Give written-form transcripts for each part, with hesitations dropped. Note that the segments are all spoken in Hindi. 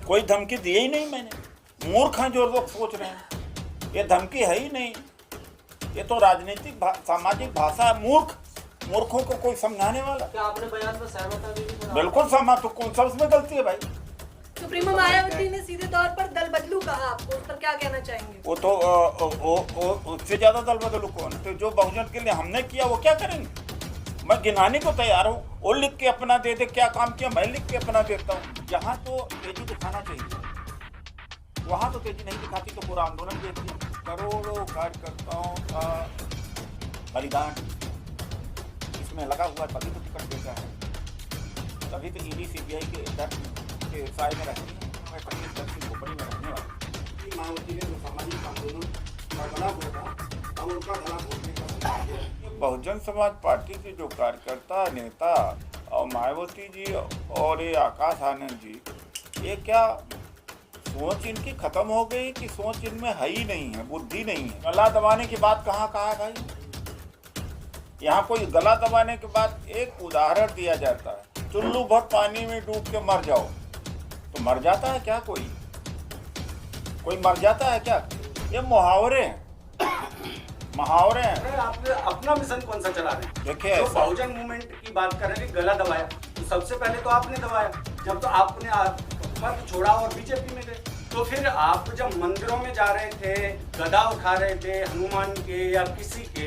कोई धमकी दी ही नहीं मैंने। मूर्ख हैं जो लोग सोच रहे हैं, ये धमकी है ही नहीं, ये तो राजनीतिक सामाजिक भाषा है। मूर्खों को कोई समझाने वाला। क्या आपने बयान में सहमत है? बिल्कुल सहमत हूँ। कौन सा उसमें गलती है भाई? सुप्रीमो मायावती ने सीधे तौर पर दल बदलू कहा, आपको उस पर क्या कहना चाहेंगे? वो तो उससे ज्यादा दल बदलू कौन? तो जो बहुजन के लिए हमने किया वो क्या करेंगे? मैं गिनाने को तैयार हूँ। वो लिख के अपना दे दे क्या काम किया, मैं लिख के अपना देता हूँ। यहाँ तो तेजी दिखाना चाहिए, वहाँ तो तेजी नहीं दिखाती तो पूरा आंदोलन देखिए। करोड़ों कार्यकर्ताओं का बलिदान इसमें लगा हुआ, तभी तो टिकट देता है, तभी तो ईडी सीबीआई के डर के साए में रहती है। मैं कहीं डर की खोपड़ी में रहने वाला। मायावती ने जो सामाजिक आंदोलन का गला घोटा, अब उनका गला घोटने का बहुजन समाज पार्टी के जो कार्यकर्ता नेता और मायावती जी और ये आकाश आनंद जी, ये क्या सोच इनकी खत्म हो गई कि सोच इनमें है ही नहीं है, बुद्धि नहीं है। गला दबाने की बात कहाँ है भाई? यहाँ कोई गला दबाने के बाद एक उदाहरण दिया जाता है, चुल्लू भर पानी में डूब के मर जाओ, तो मर जाता है क्या? कोई मर जाता है क्या? ये मुहावरे हैं, मुहावरे हैं। आपने अपना मिशन कौन सा चला रहे हैं? देखिए, तो बहुजन मूवमेंट की बात कर रहे हैं, गला दबाया, तो सबसे पहले तो आपने दबाया जब तो आपने पद छोड़ा और बीजेपी में गए। तो फिर आप जब मंदिरों में जा रहे थे, गदा उठा रहे थे हनुमान के या किसी के,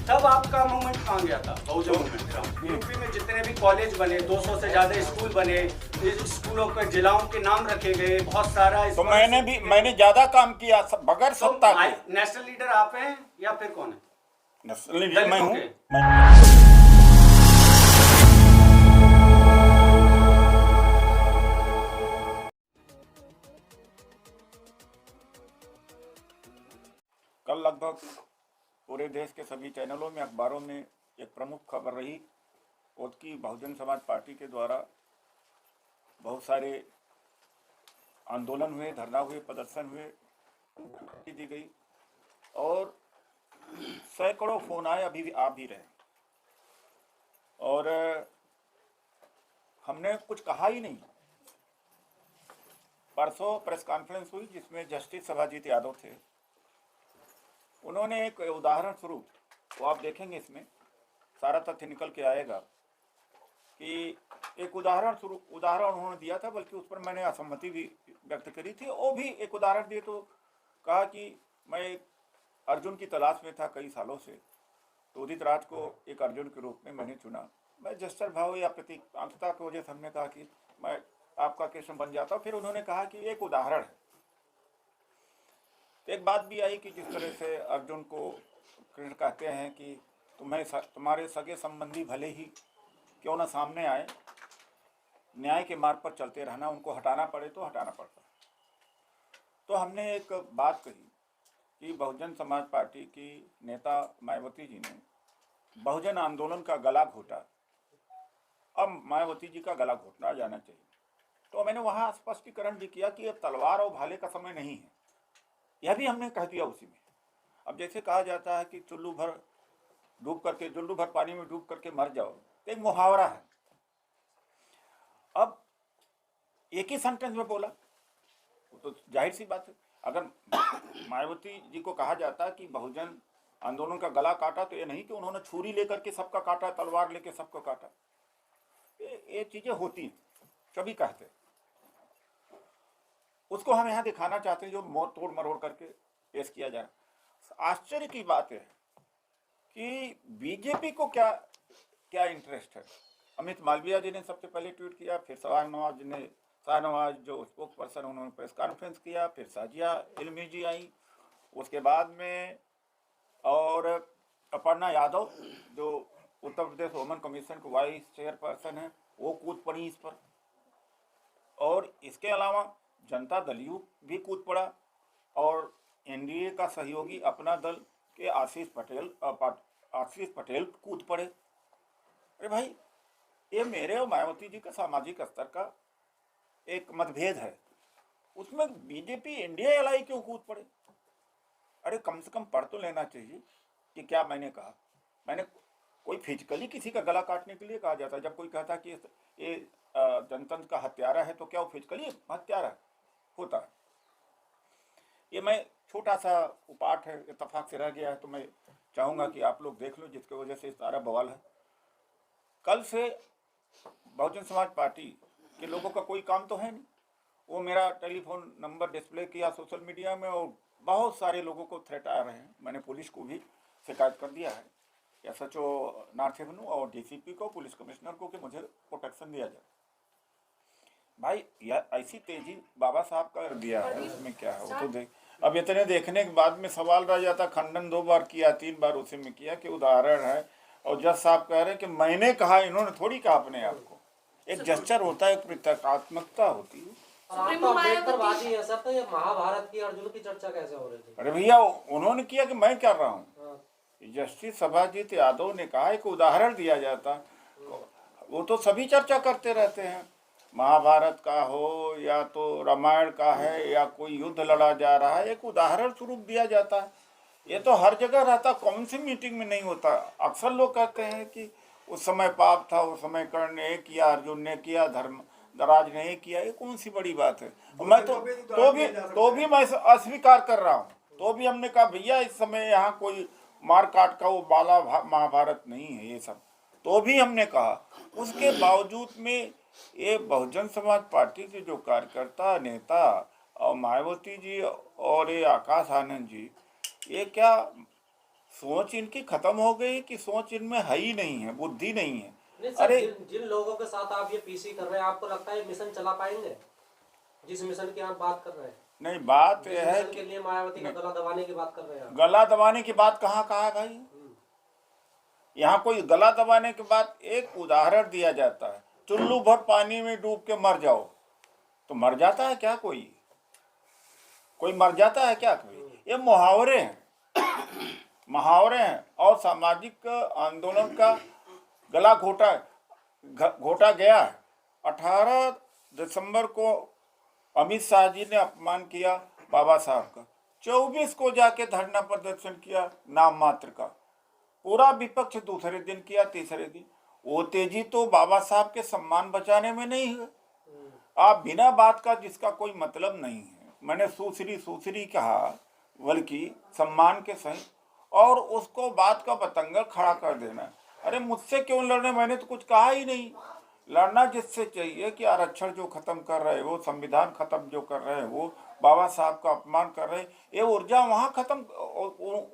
तब आपका मूवमेंट कहाँ गया था? बहुजन मूवमेंट का यूपी में जितने भी कॉलेज बने, 200 से ज्यादा स्कूल बने, स्कूलों के जिलाओं के नाम रखे गए, बहुत सारा। तो मैंने ज्यादा काम किया बगैर सत्ता के। नेशनल लीडर आप हैं या फिर कौन है? नेशनल लीडर मैं हूँ। कल लगभग पूरे देश के सभी चैनलों में, अखबारों में एक प्रमुख खबर रही कि बहुजन समाज पार्टी के द्वारा बहुत सारे आंदोलन हुए, धरना हुए, प्रदर्शन हुए, दी गई और सैकड़ों फोन आए, अभी भी आ भी रहे। और हमने कुछ कहा ही नहीं। परसों प्रेस कॉन्फ्रेंस हुई जिसमें जस्टिस सभाजीत यादव थे। उन्होंने एक उदाहरण स्वरूप, तो आप देखेंगे इसमें सारा तथ्य निकल के आएगा कि एक उदाहरण उन्होंने दिया था, बल्कि उस पर मैंने असहमति भी व्यक्त करी थी। वो भी एक उदाहरण दिए तो कहा कि मैं अर्जुन की तलाश में था कई सालों से, तो उदित राज को एक अर्जुन के रूप में मैंने चुना। मैं जस्टर भाव या प्रतीकांक्षता की वजह से हमने कहा कि मैं आपका कृष्ण बन जाता। फिर उन्होंने कहा कि एक उदाहरण है। तो एक बात भी आई कि जिस तरह से अर्जुन को कृष्ण कहते हैं कि तुम्हारे सगे संबंधी भले ही क्यों ना सामने आए, न्याय के मार्ग पर चलते रहना, उनको हटाना पड़े तो हटाना पड़ता है। तो हमने एक बात कही कि बहुजन समाज पार्टी की नेता मायावती जी ने बहुजन आंदोलन का गला घोटा, अब मायावती जी का गला घोटना जाना चाहिए। तो मैंने वहाँ स्पष्टीकरण भी किया कि अब तलवार और भाले का समय नहीं है, यह भी हमने कह दिया उसी में। अब जैसे कहा जाता है कि चुल्लू भर पानी में डूब करके मर जाओ, तो एक मुहावरा है। अब एक ही सेंटेंस में बोला तो जाहिर सी बात है, अगर मायावती जी को कहा जाता कि बहुजन आंदोलन का गला काटा, तो ये नहीं कि उन्होंने छुरी लेकर के सबका काटा, तलवार लेकर सबको काटा। ये चीजें होती हैं, सभी कहते हैं। उसको हम यहाँ दिखाना चाहते हैं जो तोड़ मरोड़ करके पेश किया जा रहा। आश्चर्य की बात है कि बीजेपी को क्या इंटरेस्ट है। अमित मालवीय जी ने सबसे पहले ट्वीट किया, फिर शाहनवाज जो स्पोक्स पर्सन, उन्होंने प्रेस कॉन्फ्रेंस किया, फिर साजिया इल्मी जी आई उसके बाद में, और अपर्णा यादव जो उत्तर प्रदेश वुमेन कमीशन के वाइस चेयरपर्सन है, वो कूद पड़ी इस पर। और इसके अलावा जनता दल यू भी कूद पड़ा, और एनडीए का सहयोगी अपना दल के आशीष पटेल कूद पड़े। अरे भाई, ये मेरे और मायावती जी का सामाजिक स्तर का एक मतभेद है, उसमें बीजेपी एनडीए एलआई क्यों कूद पड़े? अरे कम से कम पढ़ तो लेना चाहिए कि क्या मैंने कहा। मैंने कोई फिजिकली किसी का गला काटने के लिए कहा जाता है। जब कोई कहता कि ये जनतंत्र का हत्यारा है, तो क्या वो फिजिकली हत्यारा है? होता है। ये मैं छोटा सा उपाट है, इत्तेफाक से रह गया है, तो मैं चाहूँगा कि आप लोग देख लो, जिसकी वजह से सारा बवाल है। कल से बहुजन समाज पार्टी के लोगों का कोई काम तो है नहीं। वो मेरा टेलीफोन नंबर डिस्प्ले किया सोशल मीडिया में और बहुत सारे लोगों को थ्रेट आ रहे हैं। मैंने पुलिस को भी शिकायत कर दिया है, SHO नॉर्थ एवेन्यू और DCP को, पुलिस कमिश्नर को, कि मुझे प्रोटेक्शन दिया जाए। भाई यार ऐसी तेजी बाबा साहब का दिया है, उसमें क्या है वो तो देख। अब इतने देखने के बाद में सवाल रह जाता, खंडन 2 बार किया, 3 बार उसी में किया कि उदाहरण है। और जज साहब कह रहे हैं कि मैंने कहा, इन्होंने थोड़ी कहा अपने आप को। एक जेस्चर होता है, एक प्रतीकात्मकता होती है। और आप तो अम्बेडकरवादी है सर, तो ये महाभारत की, अर्जुन की चर्चा कैसे हो रही थी? अरे भैया उन्होंने किया कि मैं कर रहा हूँ। जस्टिस सभाजीत यादव ने कहा एक उदाहरण दिया जाता, वो तो सभी चर्चा करते रहते हैं, महाभारत का हो या तो रामायण का है या कोई युद्ध लड़ा जा रहा है, एक उदाहरण स्वरूप दिया जाता है। ये तो हर जगह रहता, कौन सी मीटिंग में नहीं होता। अक्सर लोग कहते हैं कि उस समय पाप था, उस समय कर्ण ने किया, अर्जुन ने किया, धर्मराज ने किया, ये कौन सी बड़ी बात है। मैं तो भी मैं अस्वीकार कर रहा हूँ। तो भी हमने कहा भैया इस समय यहाँ कोई मार काट का वो बाला महाभारत नहीं है ये सब, तो भी हमने कहा। उसके बावजूद में ये बहुजन समाज पार्टी के जो कार्यकर्ता, नेता और मायावती जी और ये आकाश आनंद जी, ये क्या सोच इनकी खत्म हो गई कि सोच इनमें है ही नहीं है, बुद्धि नहीं है। नहीं सर, अरे जिन लोगों के साथ आप ये पीसी कर रहे हैं, आपको लगता है मिशन चला पाएंगे? जिस मिशन की आप बात कर रहे हैं। नहीं, बात यह है के लिए मायावती का गला दबाने की बात कर रहे हैं। गला दबाने की बात कहाँ कहा है भाई? यहाँ कोई गला दबाने के बाद एक उदाहरण दिया जाता है, चुल्लू भर पानी में डूब के मर जाओ, तो मर जाता है क्या कोई मर जाता है क्या कोई? ये मुहावरे हैं और सामाजिक आंदोलन का गला घोटा गया है। 18 दिसंबर को अमित शाह जी ने अपमान किया बाबा साहब का, 24 को जाके धरना प्रदर्शन किया नाम मात्र का, पूरा विपक्ष दूसरे दिन किया, तीसरे दिन। वो तेजी तो बाबा साहब के सम्मान बचाने में नहीं है। आप बिना बात का, जिसका कोई मतलब नहीं है, मैंने सुश्री कहा, बल्कि सम्मान के सही, और उसको बात का बतंगड़ खड़ा कर देना। अरे मुझसे क्यों लड़ने, मैंने तो कुछ कहा ही नहीं। लड़ना जिससे चाहिए कि आरक्षण जो खत्म कर रहे हैं वो, संविधान खत्म जो कर रहे हैं वो, बाबा साहब का अपमान कर रहे हैं, ये ऊर्जा वहाँ खत्म,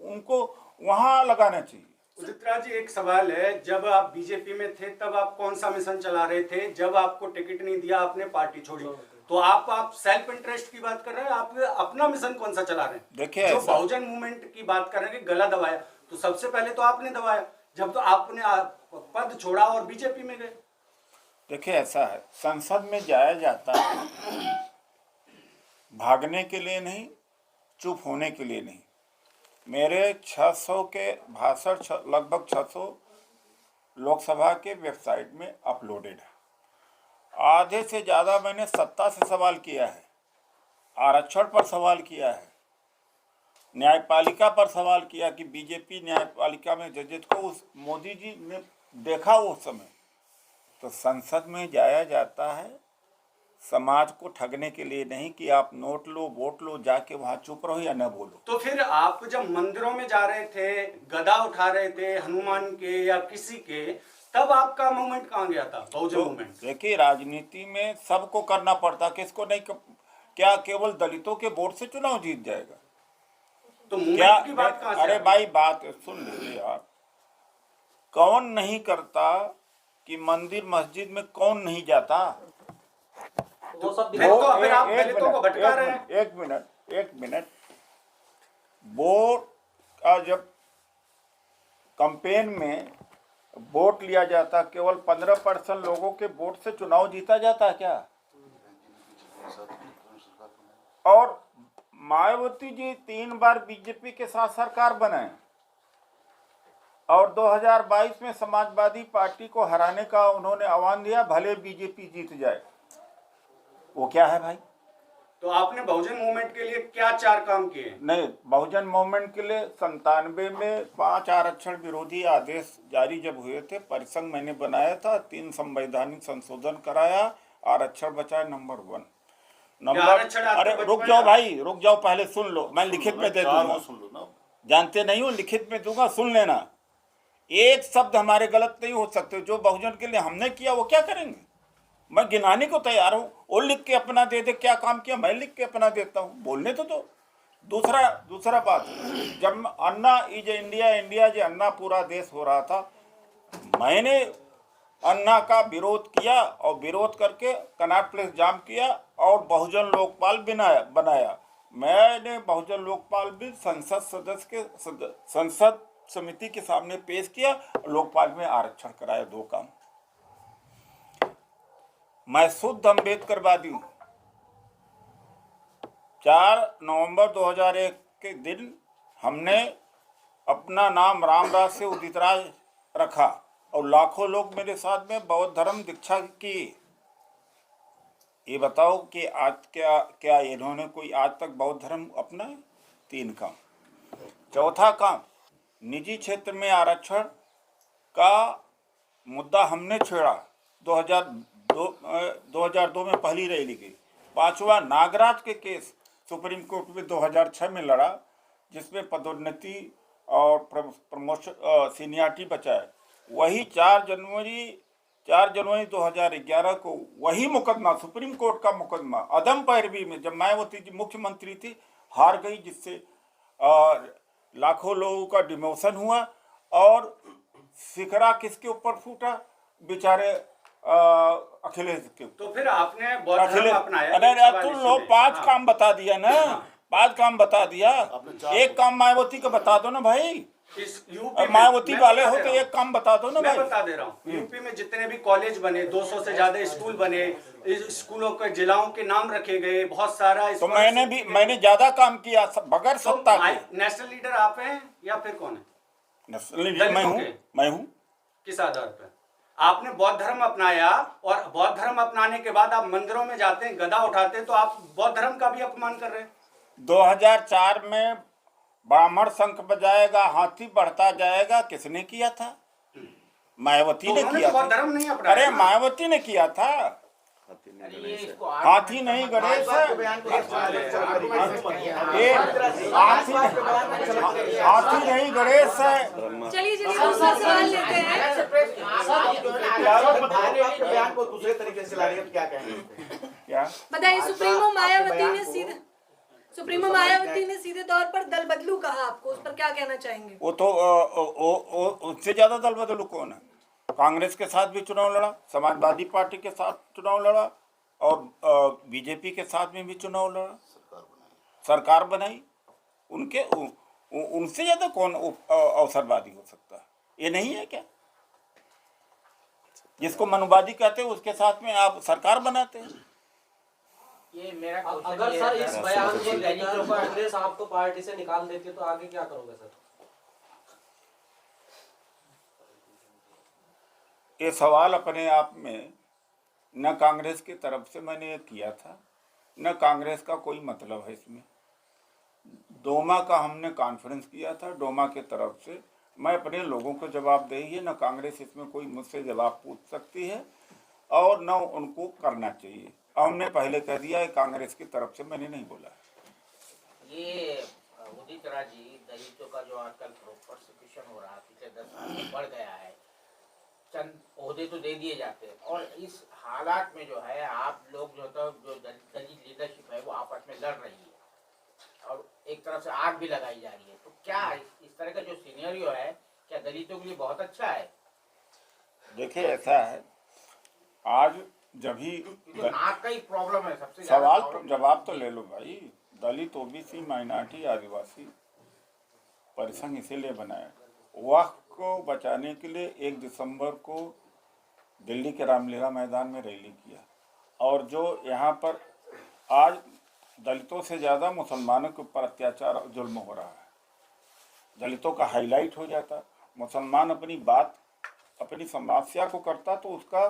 उनको वहाँ लगाना चाहिए। उदित राज जी, एक सवाल है, जब आप बीजेपी में थे तब आप कौन सा मिशन चला रहे थे? जब आपको टिकट नहीं दिया आपने पार्टी छोड़ी, तो आप सेल्फ इंटरेस्ट की बात कर रहे हैं, आप अपना मिशन कौन सा चला रहे हैं? देखिए, जो बहुजन मूवमेंट की बात कर रहे हैं कि गला दबाया, तो सबसे पहले तो आपने दबाया जब तो आपने पद छोड़ा और बीजेपी में गए। देखिए ऐसा है, संसद में जाया जाता है भागने के लिए नहीं, चुप होने के लिए नहीं। मेरे 600 के भाषण लगभग 600 लोकसभा के वेबसाइट में अपलोडेड है। आधे से ज़्यादा मैंने सत्ता से सवाल किया है, आरक्षण पर सवाल किया है, न्यायपालिका पर सवाल किया कि बीजेपी न्यायपालिका में जजेस को उस मोदी जी ने देखा उस समय। तो संसद में जाया जाता है समाज को ठगने के लिए नहीं कि आप नोट लो, वोट लो, जाके वहाँ चुप रहो या न बोलो। तो फिर आप जब मंदिरों में जा रहे थे, गदा उठा रहे थे हनुमान के या किसी के, तब आपका मूवमेंट कहाँ गया था, बहुजन मूवमेंट? देखिए राजनीति में सबको करना पड़ता, किसको नहीं। क्या केवल दलितों के वोट से चुनाव जीत जाएगा? तो मूवमेंट की बात कहाँ से? अरे भाई बात सुन लीजिए आप, कौन नहीं करता कि मंदिर मस्जिद में कौन नहीं जाता? वो सब आप दलितों को भटका रहे हैं। एक मिनट, वोट का जब कैंपेन में वोट लिया जाता, केवल 15% लोगों के वोट से चुनाव जीता जाता है क्या? और मायावती जी 3 बार बीजेपी के साथ सरकार बनाए और 2022 में समाजवादी पार्टी को हराने का उन्होंने आह्वान दिया, भले बीजेपी जीत जाए। वो क्या है भाई? तो आपने बहुजन मूवमेंट के लिए क्या 4 काम किए? नहीं, बहुजन मूवमेंट के लिए 97 में 5 आरक्षण विरोधी आदेश जारी जब हुए थे, परिसंघ मैंने बनाया था, 3 संवैधानिक संशोधन कराया, आरक्षण बचाए नंबर 1। नंबर आरक्षण आपके अरे बचपन रुक में जाओ है। भाई, रुक जाओ, पहले सुन लो, मैं लिखित में दे दूंगा। सुन लो ना। जानते नहीं हो, लिखित में दूंगा, सुन लेना। एक शब्द हमारे गलत नहीं हो सकते। जो बहुजन के लिए हमने किया वो क्या करेंगे, मैं गिनाने को तैयार हूँ। वो लिख के अपना दे दे क्या काम किया, मैं लिख के अपना देता हूँ, बोलने तो दो। दूसरा बात, जब अन्ना इज इंडिया, इंडिया जो अन्ना पूरा देश हो रहा था, मैंने अन्ना का विरोध किया और विरोध करके कनॉट प्लेस जाम किया और बहुजन लोकपाल बनाया। मैंने बहुजन लोकपाल बिल संसद समिति के सामने पेश किया, लोकपाल में आरक्षण कराया। 2 काम। मैं शुद्ध अम्बेडकरवादी हूँ। 4 नवंबर 2001 के दिन हमने अपना नाम रामराज से उदित राज रखा और लाखों लोग मेरे साथ में बौद्ध धर्म दीक्षा की। ये बताओ कि आज क्या इन्होंने कोई आज तक बौद्ध धर्म अपनाए? 3 काम। चौथा काम, निजी क्षेत्र में आरक्षण का मुद्दा हमने छेड़ा। 2002 में पहली रैली की। 5वां, नागराज के केस सुप्रीम कोर्ट में 2006 में लड़ा, जिसमें पदोन्नति और प्रमोशन सीनियरिटी बचाए। वही 4 जनवरी 2011 को वही मुकदमा, सुप्रीम कोर्ट का मुकदमा, अदम पैरवी में, जब मायावती जी मुख्यमंत्री थी, हार गई, जिससे लाखों लोगों का डिमोशन हुआ। और सिकरा किसके ऊपर फूटा? बेचारे अखिलेश के। तो फिर आपने बौद्ध धर्म अपनाया। अरे तुम लोग 5 काम बता दिया ना। 5 काम बता दिया। एक काम मायावती का बता दो ना भाई। इस यूपी मायावती वाले हो तो एक काम बता दो ना भाई। मैं बता दे रहा हूँ, यूपी में जितने भी कॉलेज बने, 200 से ज्यादा स्कूल बने, इस स्कूलों के जिलाओं के नाम रखे गए, बहुत सारा। तो मैंने ज्यादा काम किया बगैर सत्ता के। नेशनल लीडर आप हैं या फिर कौन है? नेशनल लीडर मैं हूँ। किस आधार पर? आपने बौद्ध धर्म अपनाया और बौद्ध धर्म अपनाने के बाद आप मंदिरों में जाते हैं, गदा उठाते हैं, तो आप बौद्ध धर्म का भी अपमान कर रहे हैं। 2004 में ब्राह्मण शंख बजाएगा, हाथी बढ़ता जाएगा, किसने किया था? मायावती ने किया था। धर्म नहीं अपनाया। अरे मायावती ने किया था। हाथी नहीं गणेश है। हाथी नहीं गणेश है। चलिए दूसरा सवाल लेते हैं। बयान को दूसरे तरीके से ला रही है, क्या कहेंगे? क्या बताइए, सुप्रीमो मायावती ने सीधे तौर पर दल बदलू कहा आपको, उस पर क्या कहना चाहेंगे? वो तो उससे ज्यादा दल बदलू कौन है? कांग्रेस के साथ भी चुनाव लड़ा, समाजवादी पार्टी के साथ चुनाव लड़ा और बीजेपी के साथ में भी चुनाव लड़ा, सरकार बनाई। उनसे ज्यादा कौन अवसरवादी हो सकता है? ये नहीं है क्या? जिसको मनुवादी कहते हैं उसके साथ में आप सरकार बनाते हैं। ये मेरा अगर सर इस बयान को लेकर कांग्रेस आपको पार्टी से निकाल देती है तो आगे क्या करोगे सर? ये सवाल अपने आप में न कांग्रेस की तरफ से मैंने ये किया था, न कांग्रेस का कोई मतलब है इसमें। डोमा का हमने कॉन्फ्रेंस किया था, डोमा के तरफ से मैं अपने लोगों को जवाब दे ही है। न कांग्रेस इसमें कोई मुझसे जवाब पूछ सकती है और न उनको करना चाहिए। हमने पहले कह दिया है, कांग्रेस की तरफ से मैंने नहीं बोला। ये उदित राज जी, दलितों का जो आजकल प्रोसिक्यूशन हो रहा है, पिछले 10 साल में बढ़ गया है, चंद ओहदे तो दे दिए जाते हैं, और इस हालात में जो है आप लोग जो दलित लीडरशिप है वो आपस में लड़ रही है और एक तरफ से आग भी लगाई जा रही है। तो क्या इस तरह का जो सिनेरियो है, क्या दलितों के लिए बहुत अच्छा है? देखिए ऐसा है, आज जब ही नाक का ही प्रॉब्लम है सबसे सवाल जवाब तो ले लो भाई। दलित, ओबीसी, माइनॉरिटी, आदिवासी परिसंघ इसीलिए बनाया, वक्फ को बचाने के लिए 1 दिसंबर को दिल्ली के रामलीला मैदान में रैली किया। और जो यहाँ पर आज दलितों से ज़्यादा मुसलमानों के ऊपर अत्याचार और जुल्म हो रहा है, दलितों का हाईलाइट हो जाता। मुसलमान अपनी बात, अपनी समस्या को करता तो उसका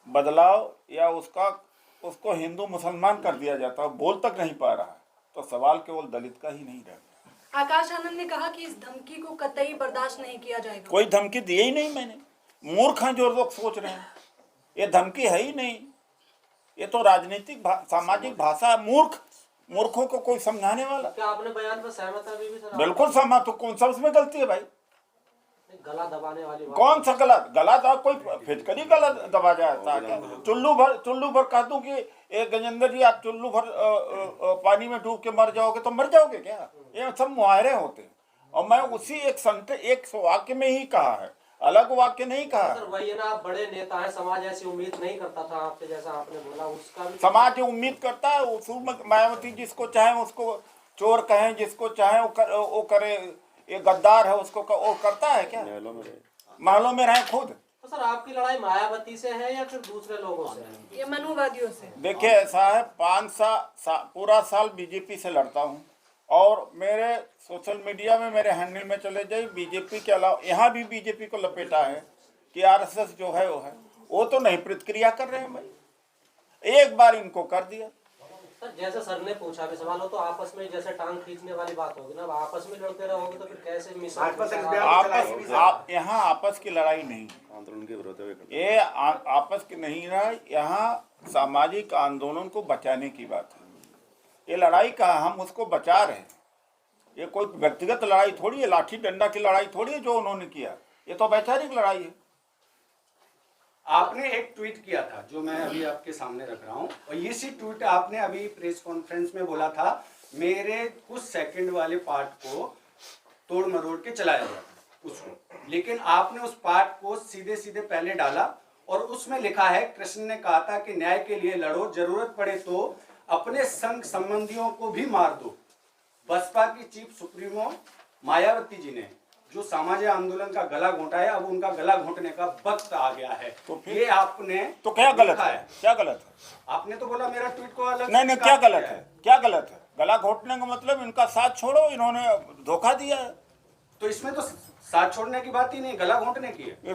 बदलाव या उसको हिंदू मुसलमान कर दिया जाता, बोल तक नहीं पा रहा है। तो सवाल केवल दलित का ही नहीं रह गया। आकाश आनंद ने कहा कि इस धमकी को कतई बर्दाश्त नहीं किया जाएगा। कोई धमकी दी ही नहीं मैंने। मूर्ख हैं जो लोग सोच रहे हैं, ये धमकी है ही नहीं। ये तो राजनीतिक सामाजिक भाषा है। मूर्खों को कोई समझाने वाला। क्या आपने बयान पर सहमत है अभी भी सर? बिल्कुल सहमत। तो कौन सा उसमें गलती है भाई? गला दबाने वाली बात। कौन सा गला दबा? कोई फिटकरी गला दबा जाता है क्या? चुल्लू भर कह दूं कि एक गजेंद्र जी आप चुल्लू भर पानी में डूब के मर जाओगे तो मर जाओगे क्या? ये सब मुहावरे होते हैं। और मैं उसी एक वाक्य में ही कहा है, अलग वाक्य नहीं कहा। सर वही है ना, आप बड़े नेता हैं, समाज ऐसी उम्मीद नहीं करता था आपसे, जैसा आपने बोला उसका भी। समाज जो उम्मीद करता है उस मायावती जिसको चाहे उसको चोर कहें, जिसको चाहे वो करे। ये गद्दार है उसको वो करता है क्या? महलों में रहे खुद। तो सर आपकी लड़ाई मायावती से है या फिर दूसरे लोगों से है? ये मनुवादियों से। देखिए ऐसा है, 5 पूरा साल बीजेपी से लड़ता हूँ और मेरे सोशल मीडिया में मेरे हैंडल में चले जाए बीजेपी के अलावा यहाँ भी बीजेपी को लपेटा है कि आरएसएस जो है वो तो नहीं प्रतिक्रिया कर रहे हैं भाई। एक बार इनको कर दिया। सर जैसे सर ने पूछा भी सवाल हो तो आपस में जैसे टांग खींचने वाली बात होगी ना, अब आपस में लड़ते रहोगे तो फिर कैसे मिशन? यहाँ आपस की लड़ाई नहीं, आंदोलन के विरोध में ये आपस की नहीं रहा। यहाँ सामाजिक आंदोलन को बचाने की बात है। ये लड़ाई का हम उसको बचा रहे हैं। ये कोई व्यक्तिगत लड़ाई थोड़ी है, लाठी डंडा की लड़ाई थोड़ी है जो उन्होंने किया। ये तो वैचारिक लड़ाई है। आपने एक ट्वीट किया था जो मैं अभी आपके सामने रख रहा हूं, और इसी ट्वीट आपने अभी प्रेस कॉन्फ्रेंस में बोला था मेरे कुछ सेकंड वाले पार्ट को तोड़ मरोड़ के चलाया जाता उसको, लेकिन आपने उस पार्ट को सीधे सीधे पहले डाला और उसमें लिखा है कृष्ण ने कहा था कि न्याय के लिए लड़ो, जरूरत पड़े तो अपने संग संबंधियों को भी मार दो। बसपा की चीफ सुप्रीमो मायावती जी ने जो सामाजिक आंदोलन का गला घोंटा है, अब उनका गला घोंटने का वक्त आ गया है। तो फिर ये आपने तो क्या गलत लिखा है? क्या गलत है? आपने तो बोला मेरा ट्वीट को अलग नहीं, से क्या काट गलत दिया है? क्या गलत है? गला घोटने का मतलब इनका साथ छोड़ो, इन्होंने धोखा दिया है। तो इसमें तो साथ छोड़ने की बात ही नहीं, गला घोंटने की है। ये